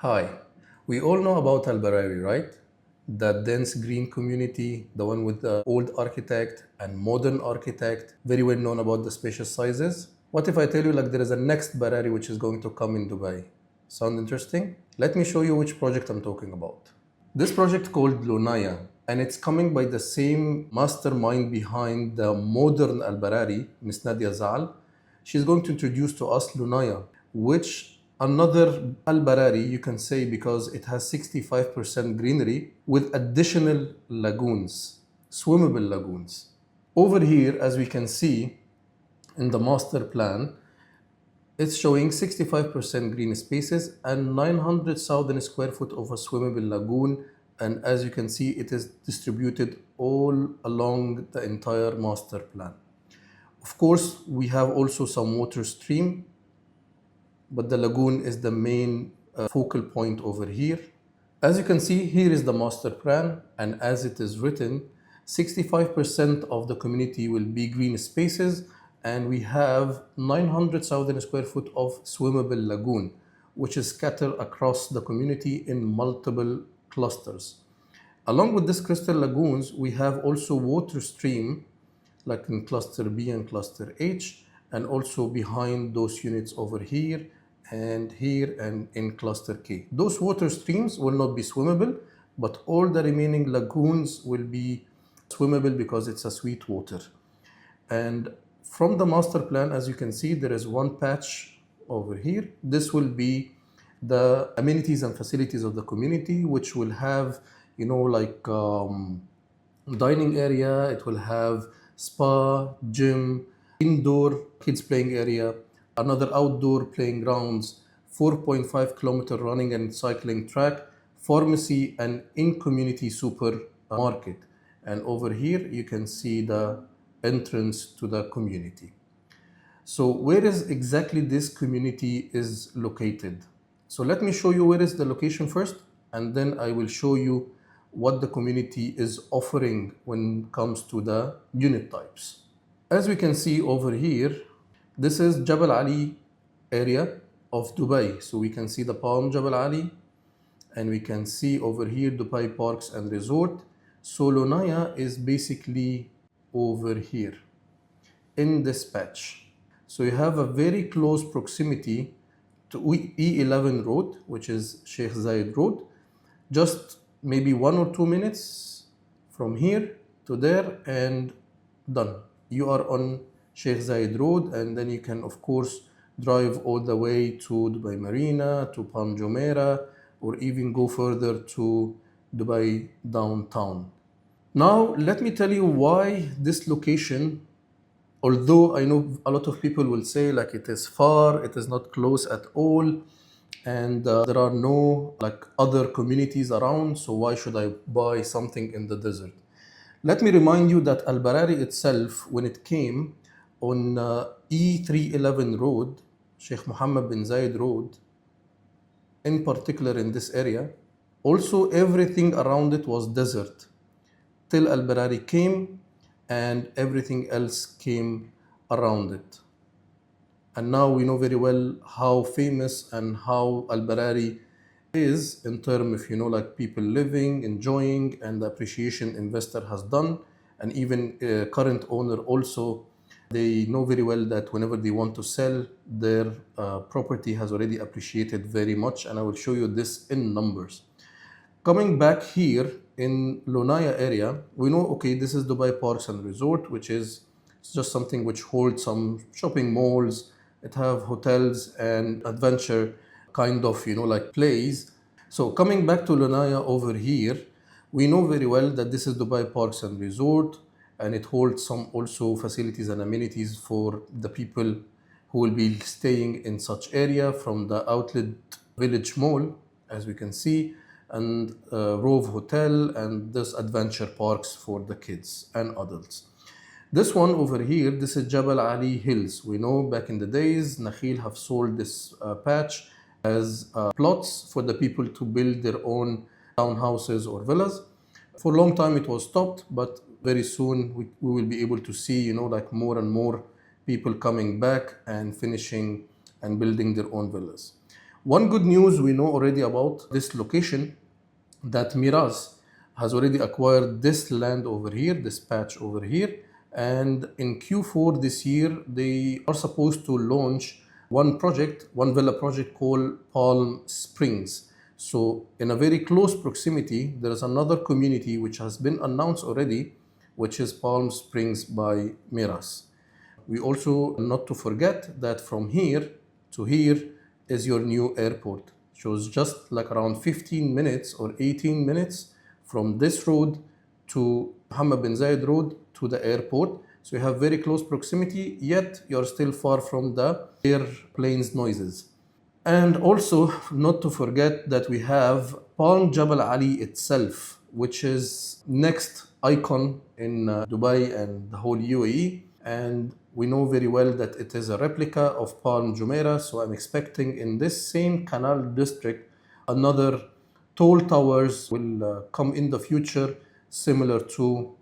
Hi, we all know about Al Barari, right? That dense green community, the one with the old architect and modern architect, very well known about the spacious sizes. What if I tell you like there is a next Barari which is going to come in Dubai? Sound interesting? Let me show you which project I'm talking about. This project called LUNAYA, and it's coming by the same mastermind behind the modern Al Barari, Miss Nadia Zal. She's going to introduce to us LUNAYA, which another Al Barari you can say because it has 65% greenery with additional lagoons, swimmable lagoons. Over here, as we can see in the master plan, it's showing 65% green spaces and 900,000 square foot of a swimmable lagoon. And as you can see, it is distributed all along the entire master plan. Of course, we have also some water stream, but the lagoon is the main focal point over here. As you can see, here is the master plan, and as it is written, 65% of the community will be green spaces, and we have 900,000 square foot of swimmable lagoon, which is scattered across the community in multiple clusters. Along with this crystal lagoons, we have also water stream, like in cluster B and cluster H, and also behind those units over here and in cluster K. Those water streams will not be swimmable, but all the remaining lagoons will be swimmable because it's a sweet water. And from the master plan, as you can see, there is one patch over here. This will be the amenities and facilities of the community, which will have, dining area. It will have spa, gym, indoor kids playing area, another outdoor playing grounds, 4.5 kilometer running and cycling track, pharmacy, and in-community supermarket. And over here, you can see the entrance to the community. So where is exactly this community is located? So let me show you where is the location first, and then I will show you what the community is offering when it comes to the unit types. As we can see over here, this is Jabal Ali area of Dubai. So we can see the Palm Jabal Ali, and we can see over here Dubai Parks and Resort. So LUNAYA is basically over here in this patch. So you have a very close proximity to E11 road, which is Sheikh Zayed Road, just maybe 1 or 2 minutes from here to there and done. You are on Sheikh Zayed Road, and then you can of course drive all the way to Dubai Marina, to Palm Jumeirah, or even go further to Dubai downtown. Now let me tell you why this location, although I know a lot of people will say like it is far, it is not close at all, and there are no like other communities around, so why should I buy something in the desert? Let me remind you that Al Barari itself, when it came on E311 road, Sheikh Mohammed bin Zayed road, in particular in this area, also everything around it was desert till Al Barari came, and everything else came around it. And now we know very well how famous and how Al Barari is in terms of, like people living, enjoying, and the appreciation investor has done. And even current owner also, they know very well that whenever they want to sell, their property has already appreciated very much. And I will show you this in numbers. Coming back here in LUNAYA area, we know, okay, this is Dubai Parks and Resort, which is just something which holds some shopping malls. It have hotels and adventure kind of, like plays. So coming back to LUNAYA over here, we know very well that this is Dubai Parks and Resort, and it holds some also facilities and amenities for the people who will be staying in such area, from the Outlet Village Mall, as we can see, and Rove Hotel, and this adventure parks for the kids and adults. This one over here, this is Jabal Ali Hills. We know back in the days, Nakheel have sold this patch as plots for the people to build their own townhouses or villas. For a long time it was stopped, but very soon we will be able to see, like more and more people coming back and finishing and building their own villas. One good news we know already about this location, that Miraz has already acquired this land over here, this patch over here. And in Q4 this year, they are supposed to launch one project, one villa project called Palm Springs. So in a very close proximity, there is another community which has been announced already, which is Palm Springs by Miraz. We also not to forget that from here to here is your new airport. So it's just like around 15 minutes or 18 minutes from this road to Mohammed bin Zayed Road to the airport. So you have very close proximity, yet you're still far from the airplanes noises. And also not to forget that we have Palm Jabal Ali itself, which is next icon in Dubai and the whole UAE. And we know very well that it is a replica of Palm Jumeirah. So I'm expecting in this same canal district, another tall towers will come in the future, similar to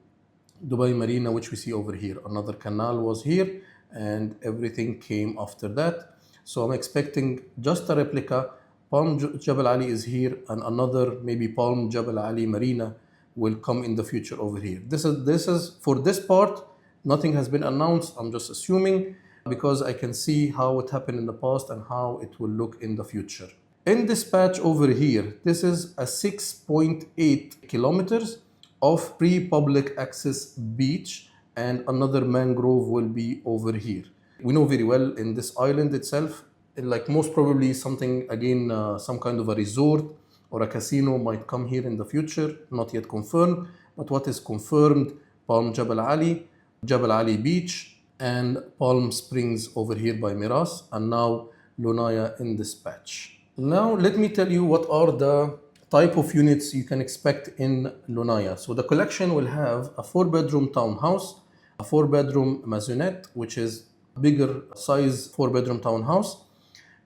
Dubai Marina, which we see over here. Another canal was here and everything came after that. So I'm expecting just a replica. Palm Jabal Ali is here, and another maybe Palm Jabal Ali Marina will come in the future over here. This is for this part, nothing has been announced. I'm just assuming because I can see how it happened in the past and how it will look in the future. In this patch over here, this is a 6.8 kilometers of pre-public access beach, and another mangrove will be over here. We know very well in this island itself, like most probably something again, some kind of a resort or a casino might come here in the future, not yet confirmed. But what is confirmed, Palm Jabal Ali Beach, and Palm Springs over here by Miraz, and now LUNAYA in this patch. Now let me tell you what are the type of units you can expect in LUNAYA. So the collection will have a 4-bedroom townhouse, a 4-bedroom maisonette, which is bigger size 4-bedroom townhouse,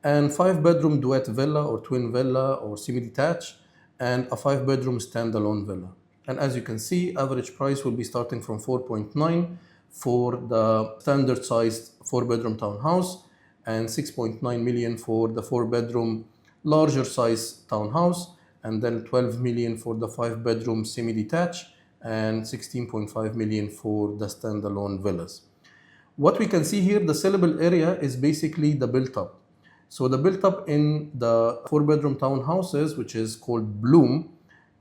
and 5-bedroom duet villa or twin villa or semi-detached, and a 5-bedroom standalone villa. And as you can see, average price will be starting from 4.9 for the standard sized 4-bedroom townhouse, and 6.9 million for the 4-bedroom larger size townhouse, and then 12 million for the 5-bedroom semi-detached, and 16.5 million for the standalone villas. What we can see here, the sellable area is basically the built-up. So the built-up in the 4-bedroom townhouses, which is called Bloom,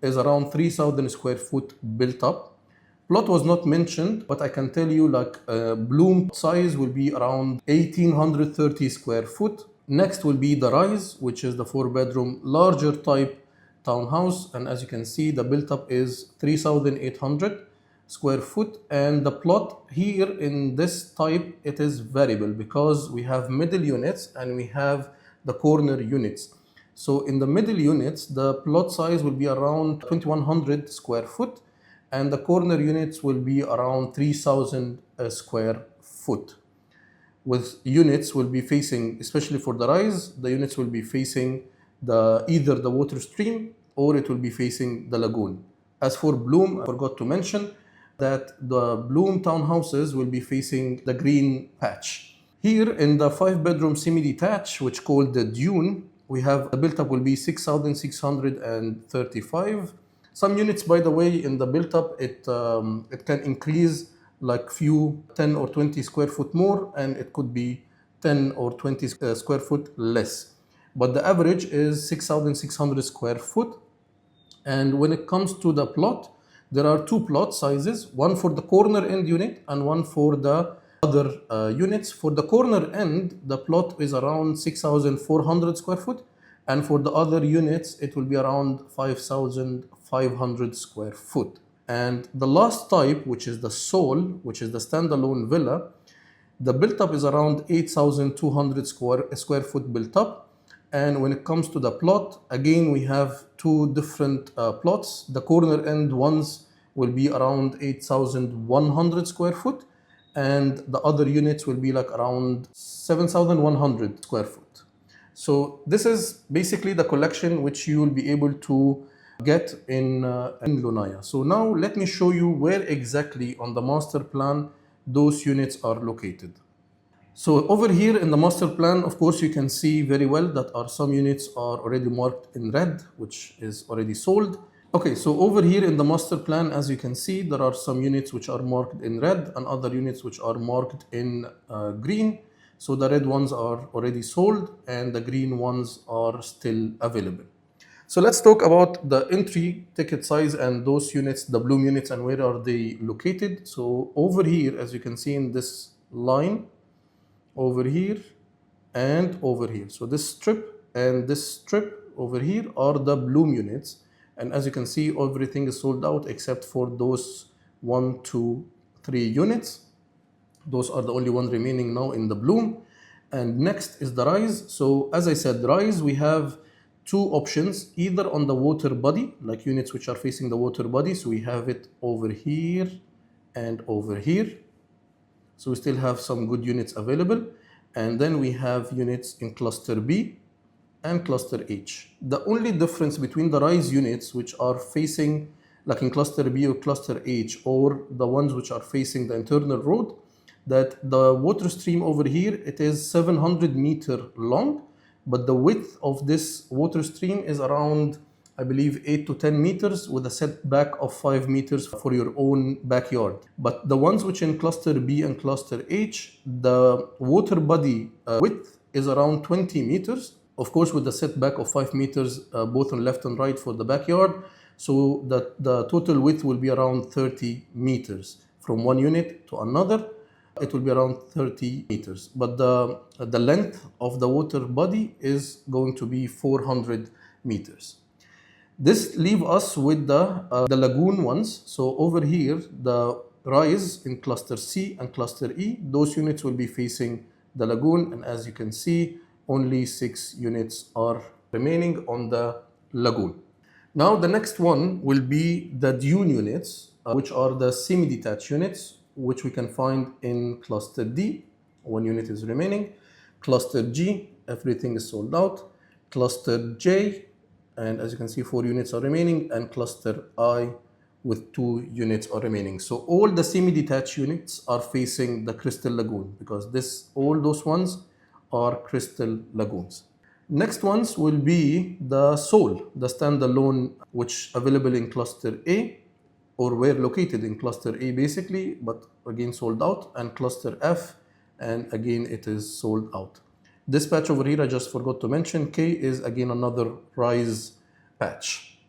is around 3,000 square foot built-up. Plot was not mentioned, but I can tell you like Bloom size will be around 1,830 square foot. Next will be the Rise, which is the 4-bedroom larger type townhouse. And as you can see, the built-up is 3,800 square foot, and the plot here in this type, it is variable because we have middle units and we have the corner units. So in the middle units, the plot size will be around 2,100 square foot, and the corner units will be around 3,000 square foot. With units will be facing, especially for the Rise, the units will be facing either the water stream or it will be facing the lagoon. As for Bloom, I forgot to mention that the Bloom townhouses will be facing the green patch. Here in the 5-bedroom semi-detached, which called the Dune, we have the built-up will be 6,635. Some units, by the way, in the built-up, it can increase like few 10 or 20 square foot more, and it could be 10 or 20 square foot less. But the average is 6,600 square foot. And when it comes to the plot, there are two plot sizes, one for the corner end unit and one for the other units. For the corner end, the plot is around 6,400 square foot, and for the other units, it will be around 5,500 square foot. And the last type, which is the Soul, which is the standalone villa, the built-up is around 8,200 square foot built-up. And when it comes to the plot, again, we have two different plots. The corner end ones will be around 8,100 square foot, and the other units will be like around 7,100 square foot. So this is basically the collection which you will be able to get in LUNAYA. So now let me show you where exactly on the master plan those units are located. So over here in the master plan, of course, you can see very well that some units are already marked in red, which is already sold. Okay, so over here in the master plan, as you can see, there are some units which are marked in red and other units which are marked in green. So the red ones are already sold and the green ones are still available. So let's talk about the entry ticket size and those units, the bloom units, and where are they located. So over here, as you can see in this line, over here and over here. So this strip and this strip over here are the bloom units. And as you can see, everything is sold out except for those 1, 2, 3 units. Those are the only ones remaining now in the bloom. And next is the rise. So as I said, rise, we have two options, either on the water body, like units which are facing the water body. So we have it over here and over here. So we still have some good units available. And then we have units in cluster B and cluster H. The only difference between the rise units which are facing, like in cluster B or cluster H, or the ones which are facing the internal road, that the water stream over here, it is 700-meter long, but the width of this water stream is around, I believe, 8 to 10 meters with a setback of 5 meters for your own backyard. But the ones which in cluster B and cluster H, the water body width is around 20 meters, of course with the setback of 5 meters both on left and right for the backyard. So that the total width will be around 30 meters from one unit to another. It will be around 30 meters, but the length of the water body is going to be 400 meters. This leaves us with the lagoon ones. So over here, the rise in cluster C and cluster E, those units will be facing the lagoon. And as you can see, only 6 units are remaining on the lagoon. Now the next one will be the dune units, which are the semi-detached units, which we can find in cluster D. 1 unit is remaining. Cluster G, everything is sold out. Cluster J, and as you can see, 4 units are remaining, and cluster I with 2 units are remaining. So all the semi-detached units are facing the crystal lagoon, because all those ones are crystal lagoons. Next ones will be the sole, the standalone, which available in cluster A, or were located in cluster A basically, but again sold out, and cluster F, and again it is sold out. This patch over here, I just forgot to mention, K is again another rise patch.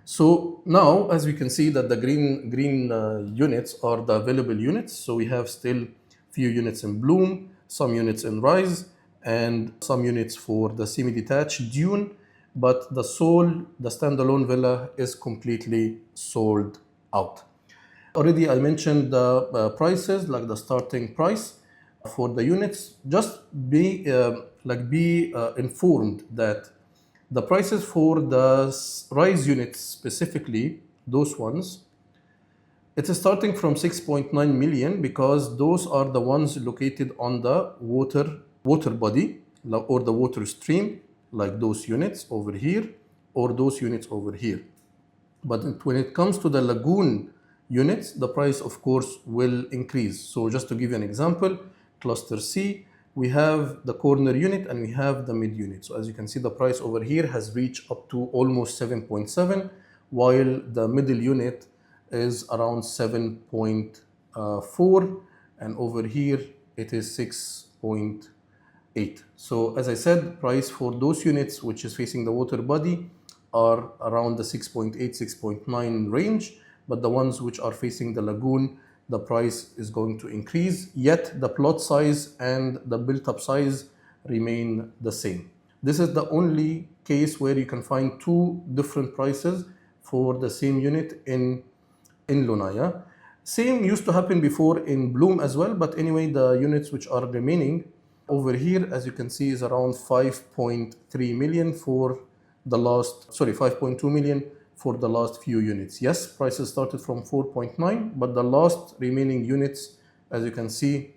So now, as we can see that the green units are the available units. So we have still few units in bloom, some units in rise, and some units for the semi-detached dune. But the sole, the standalone villa, is completely sold out. Already I mentioned the prices, like the starting price for the units. Just be informed that the prices for the rise units specifically, those ones, it is starting from 6.9 million, because those are the ones located on the water body or the water stream, like those units over here or those units over here. But when it comes to the lagoon units, the price of course will increase. So just to give you an example, cluster C, we have the corner unit and we have the mid unit. So as you can see, the price over here has reached up to almost 7.7, while the middle unit is around 7.4, and over here it is 6.8. So as I said, price for those units which is facing the water body are around the 6.8, 6.9 range, but the ones which are facing the lagoon, the price is going to increase, yet the plot size and the built-up size remain the same. This is the only case where you can find 2 different prices for the same unit in LUNAYA. Same used to happen before in bloom as well, but anyway, the units which are remaining over here, as you can see, is around 5.3 million for the last, 5.2 million for the last few units. Yes, prices started from 4.9, but the last remaining units, as you can see,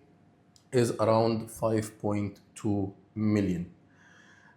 is around 5.2 million.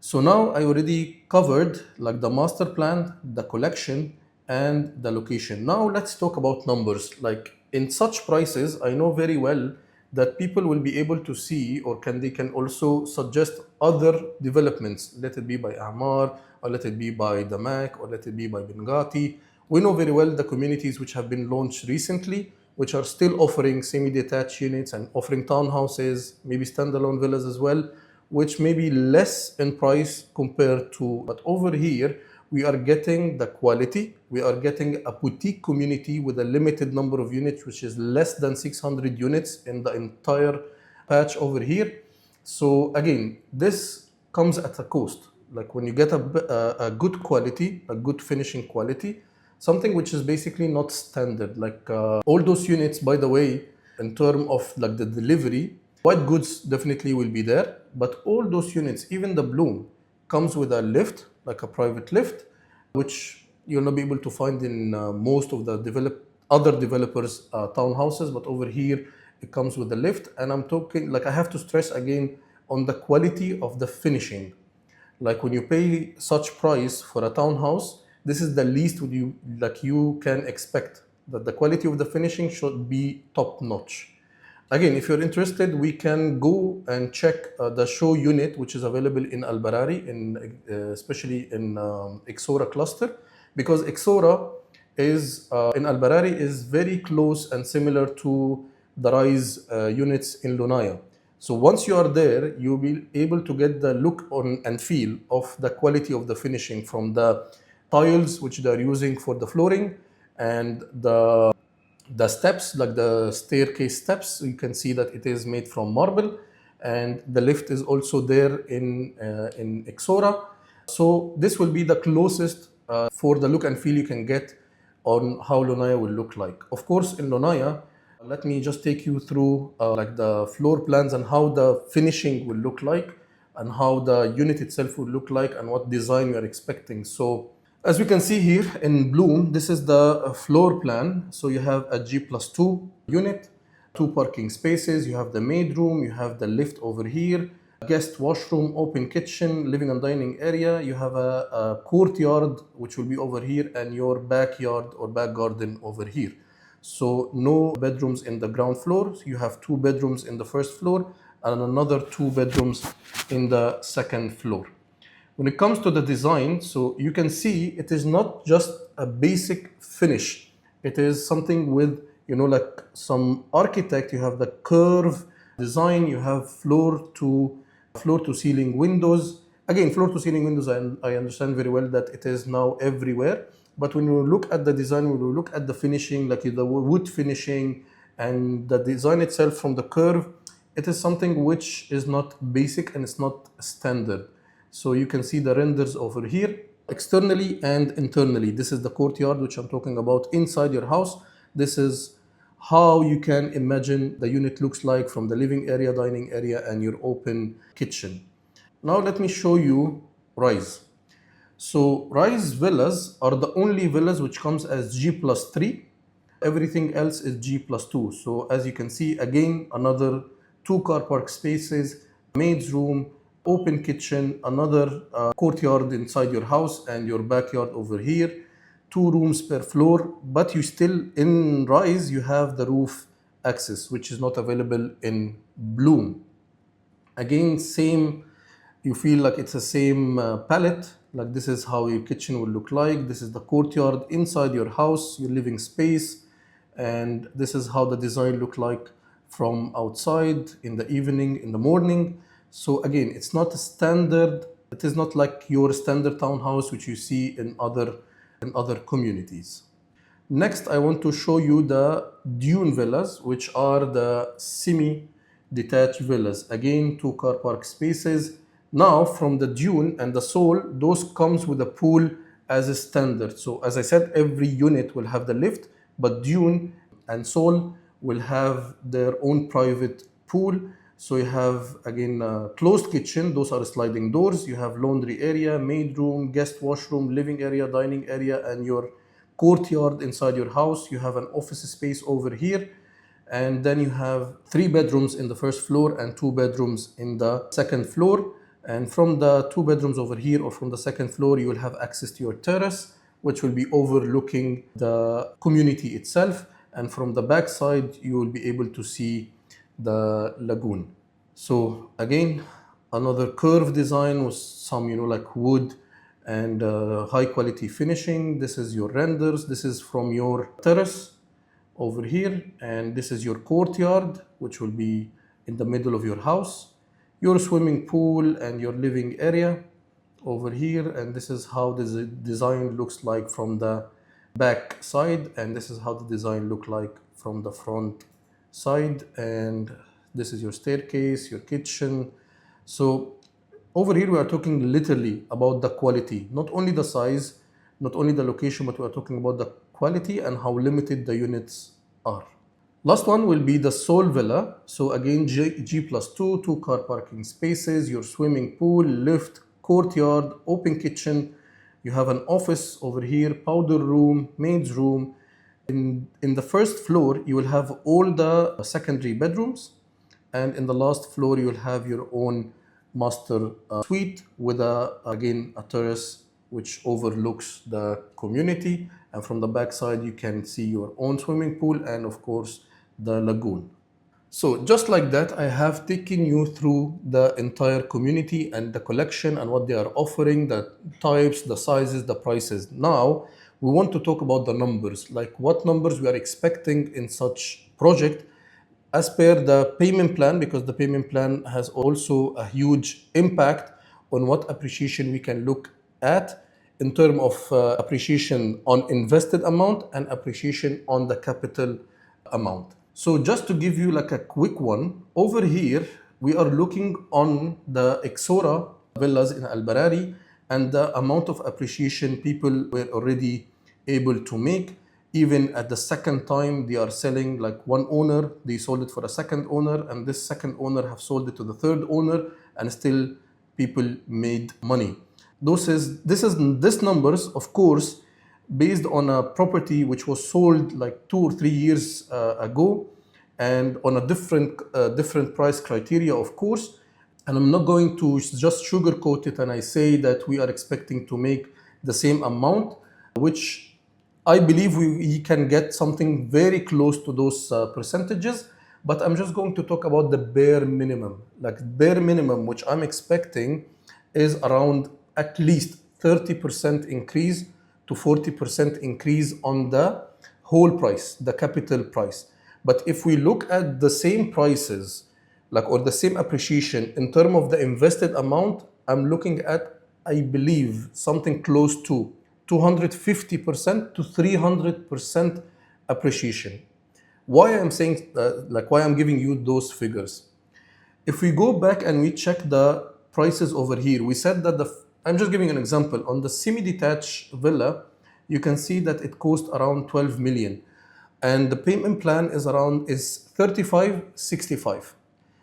So now I already covered like the master plan, the collection, and the location. Now let's talk about numbers. Like in such prices, I know very well that people will be able to see, or they can also suggest other developments, let it be by Amar, or let it be by Damak, or let it be by Bengati. We know very well the communities which have been launched recently, which are still offering semi-detached units and offering townhouses, maybe standalone villas as well, which may be less in price compared to, but over here, we are getting the quality. We are getting a boutique community with a limited number of units, which is less than 600 units in the entire patch over here. So again, this comes at a cost. Like when you get a good quality, a good finishing quality, something which is basically not standard. Like all those units, by the way, in terms of like the delivery, white goods definitely will be there, but all those units, even the Bloom, comes with a lift, like a private lift, which you'll not be able to find in most of the other developers' townhouses. But over here, it comes with a lift. And I'm talking, like I have to stress again on the quality of the finishing. Like when you pay such price for a townhouse, this is the least you can expect, that the quality of the finishing should be top notch. Again, if you're interested, we can go and check the show unit, which is available in Al Barari, especially in Exora cluster, because Exora is in Al Barari is very close and similar to the Rise units in Lunaya. So once you are there, you'll be able to get the look on and feel of the quality of the finishing from the tiles which they are using for the flooring, and the steps, like the staircase steps. You can see that it is made from marble, and the lift is also there in Exora. So this will be the closest for the look and feel you can get on how Lunaya will look like. Of course, in Lunaya, let me just take you through like the floor plans and how the finishing will look like, and how the unit itself will look like, and what design we are expecting. So as we can see here in Bloom, this is the floor plan. So you have a G+2 unit, 2 parking spaces, you have the maid room, you have the lift over here, guest washroom, open kitchen, living and dining area. You have a courtyard, which will be over here, and your backyard or back garden over here. So no bedrooms in the ground floor. You have 2 bedrooms in the first floor and another 2 bedrooms in the second floor. When it comes to the design, so you can see it is not just a basic finish. It is something with, like some architect. You have the curve design, you have floor to ceiling windows. Again, floor to ceiling windows, I understand very well that it is now everywhere. But when you look at the design, when you look at the finishing, like the wood finishing and the design itself from the curve, it is something which is not basic and it's not standard. So you can see the renders over here, externally and internally. This is the courtyard, which I'm talking about inside your house. This is how you can imagine the unit looks like from the living area, dining area, and your open kitchen. Now let me show you Rise. So Rise villas are the only villas which comes as G+3. Everything else is G+2. So as you can see, again, another 2 car park spaces, maid's room, open kitchen, another courtyard inside your house, and your backyard over here. 2 rooms per floor, but you still, in Rise, you have the roof access, which is not available in Bloom. Again, same, you feel like it's the same palette. Like this is how your kitchen will look like. This is the courtyard inside your house, your living space. And this is how the design look like from outside in the evening, in the morning. So again, it's not a standard. It is not like your standard townhouse, which you see in other communities. Next, I want to show you the dune villas, which are the semi-detached villas. Again, 2 car park spaces. Now, from the dune and the soul, those comes with a pool as a standard. So as I said, every unit will have the lift, but dune and soul will have their own private pool. So you have, again, a closed kitchen. Those are sliding doors. You have laundry area, maid room, guest washroom, living area, dining area, and your courtyard inside your house. You have an office space over here. And then you have 3 bedrooms in the first floor and 2 bedrooms in the second floor. And from the 2 bedrooms over here, or from the second floor, you will have access to your terrace, which will be overlooking the community itself. And from the back side, you will be able to see the lagoon. So again, another curved design with some, like wood and high quality finishing. This is your renders. This is from your terrace over here, and this is your courtyard, which will be in the middle of your house, your swimming pool and your living area over here. And this is how the design looks like from the back side, and this is how the design look like from the front side. And this is your staircase, your kitchen. So over here we are talking literally about the quality, not only the size, not only the location, but we are talking about the quality and how limited the units are. Last one will be the Sol Villa. So again, G+2, 2-car parking spaces, your swimming pool, lift, courtyard, open kitchen. You have an office over here, powder room, maid's room. In the first floor, you will have all the secondary bedrooms. And in the last floor, you will have your own master suite with again a terrace which overlooks the community, and from the back side you can see your own swimming pool and of course the lagoon. So just like that, I have taken you through the entire community and the collection and what they are offering, the types, the sizes, the prices. Now we want to talk about the numbers, like what numbers we are expecting in such project as per the payment plan, because the payment plan has also a huge impact on what appreciation we can look at in terms of appreciation on invested amount and appreciation on the capital amount. So just to give you like a quick one, over here we are looking on the Exora villas in Al Barari and the amount of appreciation people were already able to make. Even at the second time they are selling, like one owner, they sold it for a second owner, and this second owner have sold it to the third owner, and still people made money. This numbers, of course, based on a property which was sold like 2 or 3 years ago, and on a different price criteria, of course. And I'm not going to just sugarcoat it and I say that we are expecting to make the same amount, which I believe we can get something very close to those percentages, but I'm just going to talk about the bare minimum. Like bare minimum, which I'm expecting is around at least 30% increase to 40% increase on the whole price, the capital price. But if we look at the same prices, or the same appreciation in terms of the invested amount, I'm looking at, I believe, something close to 250% to 300% appreciation. Why I'm saying, why I'm giving you those figures? If we go back and we check the prices over here, we said that I'm just giving an example. On the semi-detached villa, you can see that it cost around 12 million. And the payment plan is 35-65.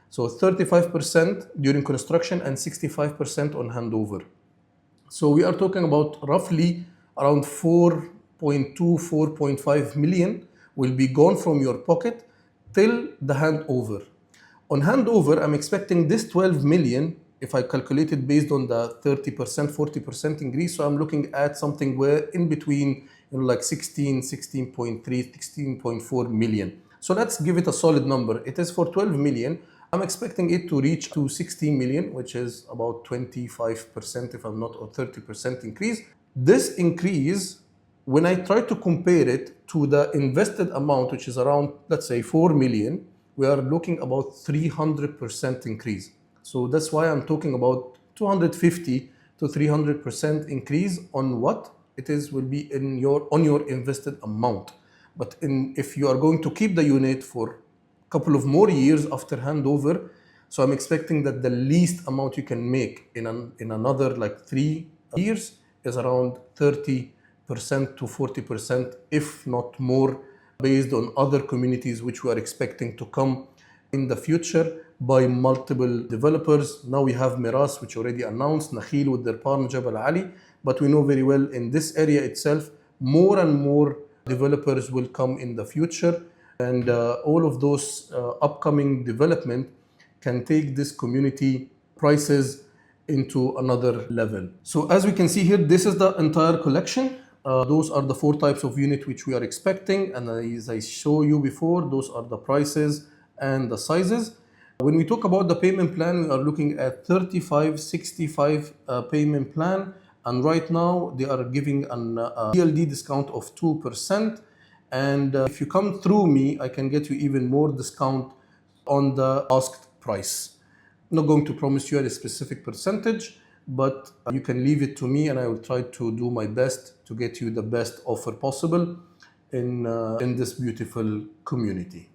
So 35% during construction and 65% on handover. So we are talking about roughly around 4.2, 4.5 million will be gone from your pocket till the handover. On handover, I'm expecting this 12 million, if I calculate it based on the 30%, 40% increase, so I'm looking at something where in between, like 16, 16.3, 16.4 million. So let's give it a solid number. It is for 12 million. I'm expecting it to reach to 16 million, which is about 25%, if I'm not, or 30% increase. This increase, when I try to compare it to the invested amount, which is around, let's say 4 million, we are looking about 300% increase. So that's why I'm talking about 250 to 300% increase on what it is will be on your invested amount. But if you are going to keep the unit for couple of more years after handover, so I'm expecting that the least amount you can make in another like 3 years is around 30% to 40%, if not more, based on other communities which we are expecting to come in the future by multiple developers. Now we have Miras, which already announced, Nakhil with their partner Jabal Ali, but we know very well in this area itself, more and more developers will come in the future. And all of those upcoming development can take this community prices into another level. So as we can see here, this is the entire collection. Those are the 4 types of unit which we are expecting. And as I show you before, those are the prices and the sizes. When we talk about the payment plan, we are looking at 3565 payment plan, and right now they are giving an PLD discount of 2%. And if you come through me, I can get you even more discount on the asked price. I'm not going to promise you a specific percentage, but you can leave it to me and I will try to do my best to get you the best offer possible in this beautiful community.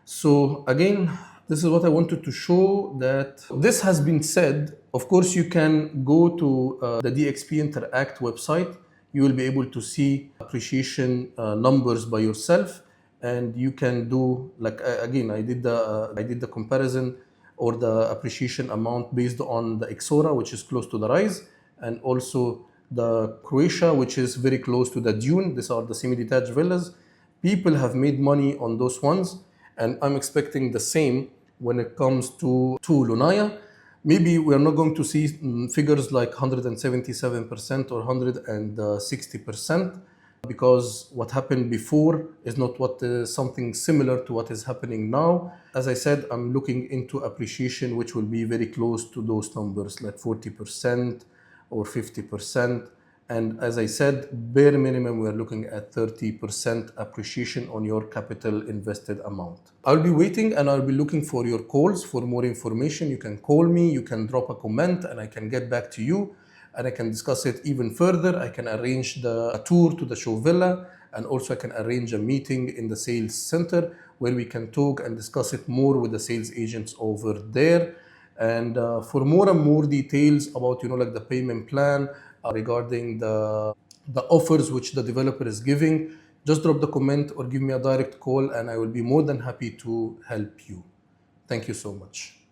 So again, this is what I wanted to show, that this has been said. Of course, you can go to the DXP Interact website. You will be able to see appreciation numbers by yourself, and you can do like again. I did the comparison or the appreciation amount based on the Exora, which is close to the Rise, and also the Croatia, which is very close to the Dune. These are the semi-detached villas. People have made money on those ones, and I'm expecting the same when it comes to LUNAYA. Maybe we are not going to see figures like 177% or 160%, because what happened before is not something similar to what is happening now. As I said, I'm looking into appreciation which will be very close to those numbers, like 40% or 50%. And as I said, bare minimum, we're looking at 30% appreciation on your capital invested amount. I'll be waiting and I'll be looking for your calls for more information. You can call me, you can drop a comment, and I can get back to you and I can discuss it even further. I can arrange a tour to the show villa, and also I can arrange a meeting in the sales center where we can talk and discuss it more with the sales agents over there. And for more and more details about, like the payment plan, regarding the offers which the developer is giving, just drop the comment or give me a direct call and I will be more than happy to help you. Thank you so much.